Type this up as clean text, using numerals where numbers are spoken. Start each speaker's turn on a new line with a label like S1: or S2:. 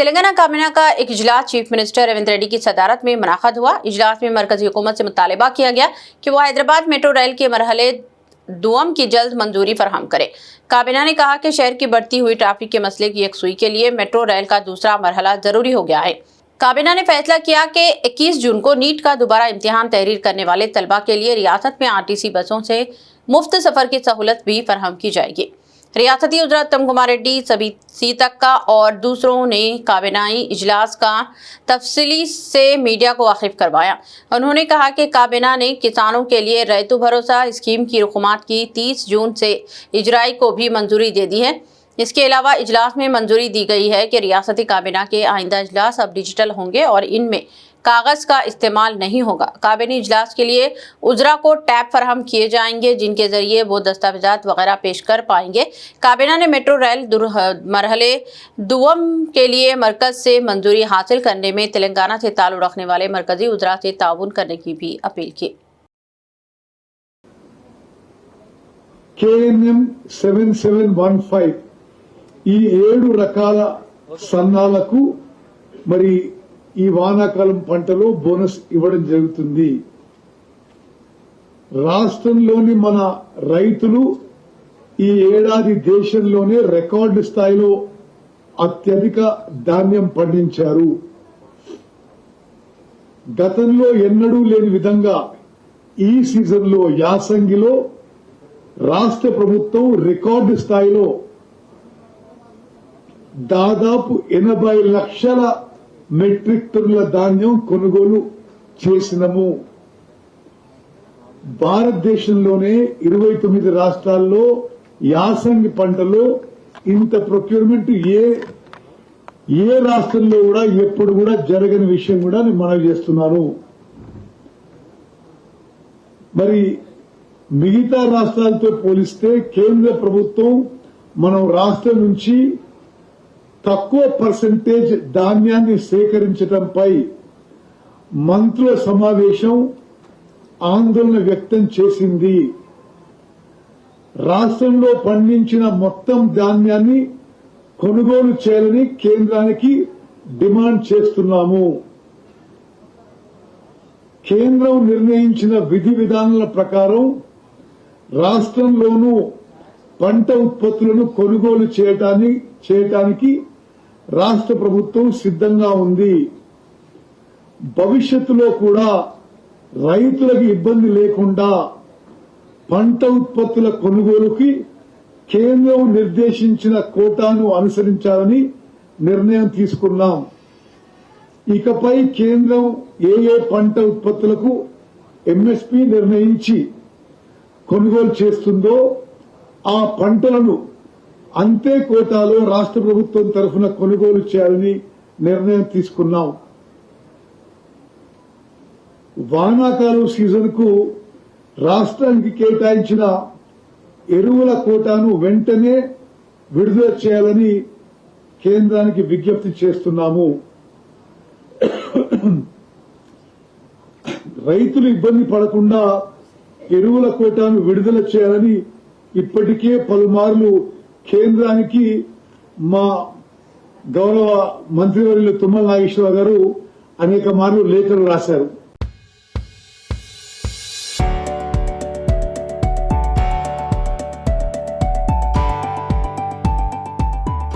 S1: तेलंगाना काबीना का एक इजलास चीफ मिनिस्टर रेवंत रेड्डी की सदारत में मुनाकाद हुआ। इजलास में मरकजी हुकूमत से मुतालबा किया गया कि वह हैदराबाद मेट्रो रेल के मरहले दुआम की जल्द मंजूरी फराहम करे। काबीना ने कहा कि शहर की बढ़ती हुई ट्रैफिक के मसले की यकसुई के लिए मेट्रो रेल का दूसरा मरहला जरूरी हो गया है। काबीना ने फैसला किया कि 21 जून को नीट का दोबारा इम्तिहान तहरीर करने वाले तलबा के लिए रियासत में आरटीसी बसों से मुफ्त सफर की सहूलत भी फराहम की जाएगी। रियासती उजरा उत्तम कुमार रेड्डी, सभी सीतक्का और दूसरों ने काबीनाई इजलास का तफसीली से मीडिया को वाकिफ करवाया। उन्होंने कहा कि काबीना ने किसानों के लिए रैतु भरोसा स्कीम की रकूमात की 30 जून से इजराई को भी मंजूरी दे दी है। इसके अलावा इजलास में मंजूरी दी गई है कि रियासती काबीना के आइंदा इजलास अब डिजिटल होंगे और इनमें कागज का इस्तेमाल नहीं होगा। काबीनी इजलास के लिए उजरा को टैब फराहम किए जाएंगे जिनके जरिए वो दस्तावेजात वगैरह पेश कर पाएंगे। काबीना ने मेट्रो रेल मरहले दुआम के लिए मरकज से मंजूरी हासिल करने में तेलंगाना से ताल्लुक रखने वाले मरकजी उजरा से ताउन करने की भी अपील की।
S2: KNM 7715 ఈ 7 రకాల సన్నాలకు మరి ఈ వానాకాలం పంటలో బోనస్ ఇవ్వడం జరుగుతుంది. రాష్ట్రంలోని మన రైతులు ఈ ఏడాది దేశంలోనే రికార్డు స్థాయిలో అత్యధిక ధాన్యం పండించారు. గతంలో ఎన్నడూ లేని విధంగా ఈ సీజన్లో యాసంగిలో రాష్ట్ర ప్రభుత్వం రికార్డు స్థాయిలో దాదాపు 80 లక్షల మెట్రిక్ టన్నుల ధాన్యం కొనుగోలు చేసినము. భారతదేశంలోనే 29 రాష్ట్రాల్లో యాసంగి పంటలో ఇంత ప్రొక్యూర్మెంట్ ఏ రాష్ట్రంలో కూడా ఎప్పుడు కూడా జరగని విషయం కూడా నేను మనవి చేస్తున్నాను. మరి మిగతా రాష్ట్రాలతో పోలిస్తే కేంద్ర ప్రభుత్వం మనం రాష్ట్రం నుంచి తక్కువ పర్సెంటేజ్ ధాన్యాన్ని సేకరించడంపై మంత్రుల సమావేశం ఆందోళన వ్యక్తం చేసింది. రాష్ట్రంలో పండించిన మొత్తం ధాన్యాన్ని కొనుగోలు చేయాలని కేంద్రానికి డిమాండ్ చేస్తున్నాము. కేంద్రం నిర్ణయించిన విధి విధానాల ప్రకారం రాష్ట్రంలోనూ పంట ఉత్పత్తులను కొనుగోలు చేయడానికి రాష్ట్ర ప్రభుత్వం సిద్దంగా ఉంది. భవిష్యత్తులో కూడా రైతులకు ఇబ్బంది లేకుండా పంట ఉత్పత్తుల కొనుగోలుకి కేంద్రం నిర్దేశించిన కోటాను అనుసరించాలని నిర్ణయం తీసుకున్నాం. ఇకపై కేంద్రం ఏ పంట ఉత్పత్తులకు ఎంఎస్పీ నిర్ణయించి కొనుగోలు చేస్తుందో ఆ పంటలను అంతే కోటాలో రాష్ట్ర ప్రభుత్వం తరఫున కొనుగోలు చేయాలని నిర్ణయం తీసుకున్నాం. వానాకాలం సీజన్ కు రాష్ట్రానికి కేటాయించిన ఎరువుల కోటాను వెంటనే విడుదల చేయాలని కేంద్రానికి విజ్ఞప్తి చేస్తున్నాము. రైతులు ఇబ్బంది పడకుండా ఎరువుల కోటాను విడుదల చేయాలని ఇప్పటికే పలుమార్లు కేంద్రానికి మా గౌరవ మంత్రివర్యులు తుమ్మల నాగేశ్వరరావు గారు అనేక మార్లు లేఖలు రాశారు.